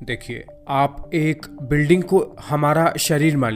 देखिए, आप एक बिल्डिंग को हमारा शरीर मान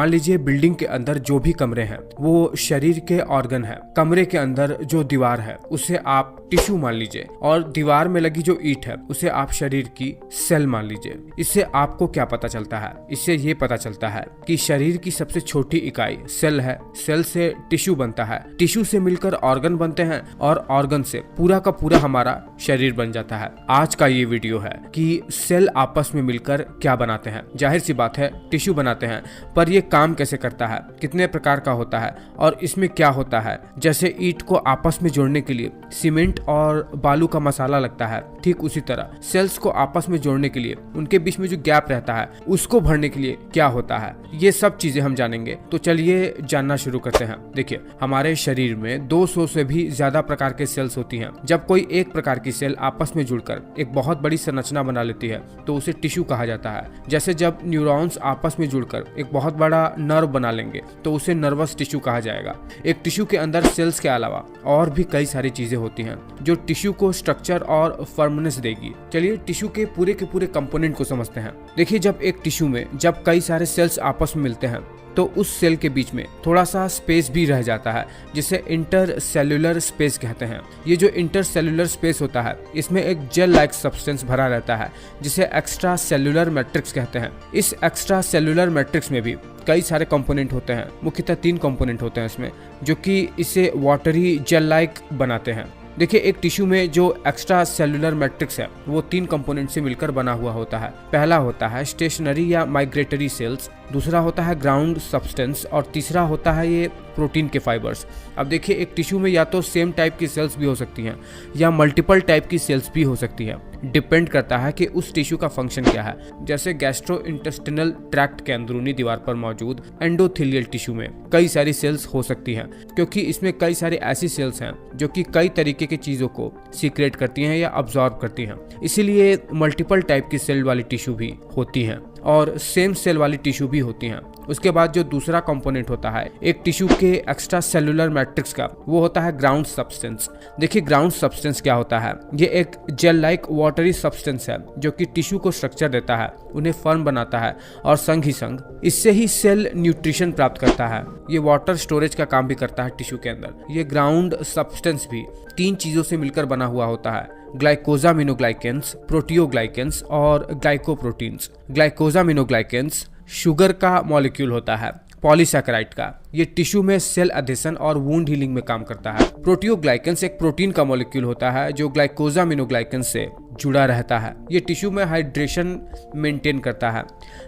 लीजिए बिल्डिंग के अंदर जो भी कमरे हैं वो शरीर के ऑर्गन है। कमरे के अंदर जो दीवार है उसे आप टिश्यू मान लीजिए और दीवार में लगी जो ईंट है उसे आप शरीर की सेल मान लीजिए। इससे आपको क्या पता चलता है? इससे ये पता चलता है कि शरीर की सबसे छोटी इकाई सेल है। सेल से टिश्यू बनता है, टिश्यू से मिलकर ऑर्गन बनते हैं और ऑर्गन से पूरा का पूरा हमारा शरीर बन जाता है। आज का ये वीडियो है कि सेल आपस में मिलकर क्या बनाते हैं। जाहिर सी बात है टिश्यू बनाते हैं, पर ये काम कैसे करता है, कितने प्रकार का होता है और इसमें क्या होता है। जैसे ईंट को आपस में जोड़ने के लिए सीमेंट और बालू का मसाला लगता है, ठीक उसी तरह सेल्स को आपस में जोड़ने के लिए उनके बीच में जो गैप रहता है उसको भरने के लिए क्या होता है, ये सब चीजें हम जानेंगे। तो चलिए जानना शुरू करते हैं। देखिए, हमारे शरीर में 200 से भी ज्यादा प्रकार के सेल्स होती हैं। जब कोई एक प्रकार की सेल आपस में जुड़कर एक बहुत बड़ी संरचना बना लेती है तो उसे टिश्यू कहा जाता है। जैसे जब न्यूरॉन्स आपस में जुड़कर एक बहुत बड़ा नर्व बना लेंगे तो उसे नर्वस टिश्यू कहा जाएगा। एक टिश्यू के अंदर सेल्स के अलावा और भी कई सारी चीजें होती हैं जो टिश्यू को स्ट्रक्चर और फर्मनेस देगी। चलिए टिश्यू के पूरे कंपोनेंट को समझते हैं। देखिए, जब एक टिश्यू में जब कई सारे सेल्स आपस में मिलते हैं तो उस सेल के बीच में थोड़ा सा स्पेस भी रह जाता है जिसे इंटरसेल्यूलर स्पेस कहते हैं। ये जो इंटरसेल्यूलर स्पेस होता है इसमें एक जेल लाइक सब्सटेंस भरा रहता है जिसे एक्स्ट्रा सेल्यूलर मैट्रिक्स कहते हैं। इस एक्स्ट्रा सेल्यूलर मैट्रिक्स में भी कई सारे कंपोनेंट होते हैं, मुख्यतः 3 कंपोनेंट होते हैं इसमें, जो कि इसे वाटरी जेल लाइक बनाते हैं। देखिए, एक टिश्यू में जो एक्स्ट्रा सेल्यूलर मैट्रिक्स है वो 3 कंपोनेंट से मिलकर बना हुआ होता है। पहला होता है स्टेशनरी या माइग्रेटरी सेल्स, दूसरा होता है ग्राउंड सब्सटेंस और तीसरा होता है ये प्रोटीन के फाइबर्स। अब देखिए, एक टिश्यू में या तो सेम टाइप की सेल्स भी हो सकती हैं या मल्टीपल टाइप की सेल्स भी हो सकती है। डिपेंड करता है कि उस टिश्यू का फंक्शन क्या है। जैसे गैस्ट्रो इंटेस्टिनल ट्रैक्ट के अंदरूनी दीवार पर मौजूद एंडोथेलियल टिश्यू में कई सारी सेल्स हो सकती हैं, क्योंकि इसमें कई सारी ऐसी सेल्स हैं जो कि कई तरीके की चीज़ों को सीक्रेट करती हैं या अब्जॉर्ब करती हैं। इसीलिए मल्टीपल टाइप की सेल वाली टिश्यू भी होती हैं और सेम सेल वाली टिश्यू भी होती हैं। उसके बाद जो दूसरा कंपोनेंट होता है एक टिश्यू के एक्स्ट्रा सेलुलर मैट्रिक्स का, वो होता है ग्राउंड सब्सटेंस। देखिए, ग्राउंड सब्सटेंस क्या होता है? ये एक जेल लाइक वाटरी सब्सटेंस है जो कि टिश्यू को स्ट्रक्चर देता है, उन्हें फर्म बनाता है और संग ही संग इससे ही सेल न्यूट्रिशन प्राप्त करता है। ये वाटर स्टोरेज का काम भी करता है टिश्यू के अंदर। ये ग्राउंड सब्सटेंस भी 3 चीजों से मिलकर बना हुआ होता है, ग्लाइकोजामिनोग्लाइकेंस, प्रोटियोग्लाइकेंस और ग्लाइकोप्रोटीन्स। ग्लाइकोजामिनोग्लाइकेंस शुगर का मॉलिक्यूल होता है, पॉलीसैकेराइड का। ये टिश्यू में सेल एडेशन और वुंड हीलिंग में काम करता है। प्रोटियोग्लाइकेंस एक प्रोटीन का मॉलिक्यूल होता है जो ग्लाइकोजामिनोग्लाइकेंस से जुड़ा रहता है। ये टिश्यू में हाइड्रेशन मेंटेन करता है।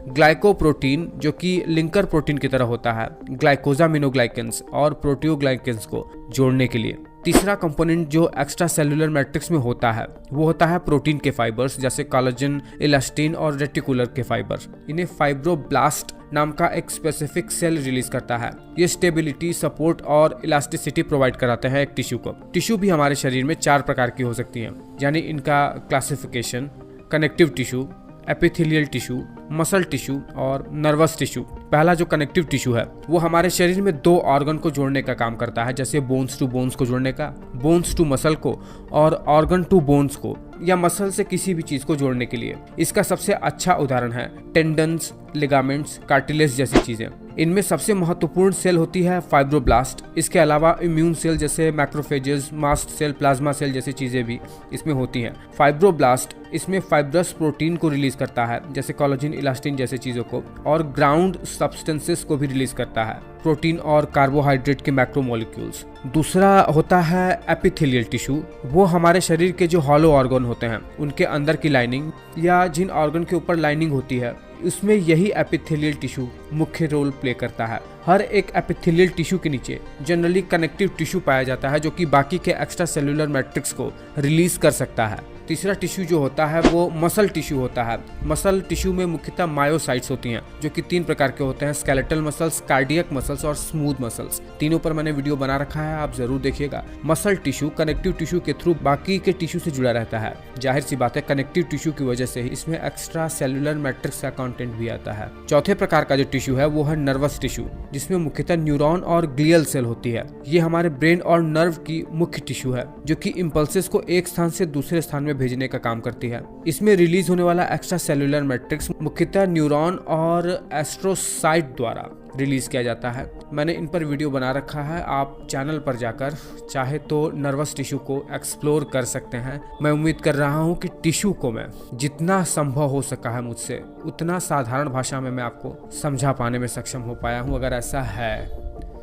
ग्लाइकोप्रोटीन जो कि लिंकर प्रोटीन की तरह होता है ग्लाइकोजामिनोग्लाइकेंस और प्रोटियोग्लाइकेंस को जोड़ने के लिए। तीसरा कंपोनेंट जो एक्स्ट्रा सेलुलर मैट्रिक्स में होता है वो होता है प्रोटीन के फाइबर्स, जैसे कोलेजन, इलास्टिन और रेटिकुलर के फाइबर्स। इन्हें फाइब्रोब्लास्ट नाम का एक स्पेसिफिक सेल रिलीज करता है। ये स्टेबिलिटी, सपोर्ट और इलास्टिसिटी प्रोवाइड कराते हैं एक टिश्यू को। टिश्यू भी हमारे शरीर में 4 प्रकार की हो सकती हैं, यानी इनका classification: connective tissue, epithelial tissue, muscle tissue और नर्वस टिश्यू। पहला जो कनेक्टिव टिश्यू है वो हमारे शरीर में 2 ऑर्गन को जोड़ने का काम करता है, जैसे बोन्स टू बोन्स को जोड़ने का, बोन्स टू मसल को और ऑर्गन टू बोन्स को, या मसल से किसी भी चीज को जोड़ने के लिए। इसका सबसे अच्छा उदाहरण है टेंडन्स, लिगामेंट्स, कार्टिलेज जैसी चीजें। इनमें सबसे महत्वपूर्ण सेल होती है फाइब्रोब्लास्ट। इसके अलावा इम्यून सेल जैसे macrophages, mast cell, plasma cell जैसी चीजें भी इसमें होती हैं। फाइब्रोब्लास्ट इसमें फाइब्रस प्रोटीन को रिलीज करता है, जैसे कोलेजन, इलास्टिन जैसे चीजों को, और ग्राउंड सब्सटेंसेस को भी रिलीज करता है, प्रोटीन और कार्बोहाइड्रेट के मैक्रोमोलिक्यूल्स। दूसरा होता है एपिथेलियल टिश्यू। वो हमारे शरीर के जो हॉलो ऑर्गन होते हैं उनके अंदर की लाइनिंग या जिन ऑर्गन के ऊपर लाइनिंग होती है उसमें यही एपिथेलियल टिश्यू मुख्य रोल प्ले करता है। हर एक एपिथेलियल टिश्यू के नीचे जनरली कनेक्टिव टिश्यू पाया जाता है जो कि बाकी के एक्स्ट्रा सेलुलर मैट्रिक्स को रिलीज कर सकता है। तीसरा टिश्यू जो होता है वो मसल टिश्यू होता है। मसल टिश्यू में मुख्यतः मायोसाइट्स होती हैं जो कि 3 प्रकार के होते हैं: स्केलेटल मसल्स, कार्डियक मसल्स और स्मूथ मसल्स। तीनों पर मैंने वीडियो बना रखा है, आप जरूर देखिएगा। मसल टिश्यू कनेक्टिव टिश्यू के थ्रू बाकी के टिश्यू से जुड़ा रहता है। जाहिर सी बात है कनेक्टिव टिश्यू की वजह से ही इसमें एक्स्ट्रा सेलुलर मैट्रिक्स का कंटेंट भी आता है। चौथे प्रकार का जो टिश्यू है वो है नर्वस टिश्यू, जिसमें मुख्यतः न्यूरॉन और ग्लियल सेल होती है। ये हमारे ब्रेन और नर्व की मुख्य टिश्यू है जो कि इंपल्सेस को एक स्थान से दूसरे स्थान में में भेजने का काम करती है। इसमें रिलीज होने वाला एक्स्ट्रा सेलुलर मैट्रिक्स मुख्यतः न्यूरॉन और एस्ट्रोसाइट द्वारा रिलीज किया जाता है। मैंने इन पर वीडियो बना रखा है, आप चैनल पर जाकर चाहे तो नर्वस टिश्यू को एक्सप्लोर कर सकते हैं। मैं उम्मीद कर रहा हूं कि टिश्यू को मैं जितना संभव हो सका है मुझसे उतना साधारण भाषा में मैं आपको समझा पाने में सक्षम हो पाया हूं। अगर ऐसा है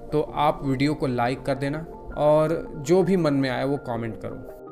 तो आप वीडियो को लाइक कर देना और जो भी मन में आए वो कमेंट करो।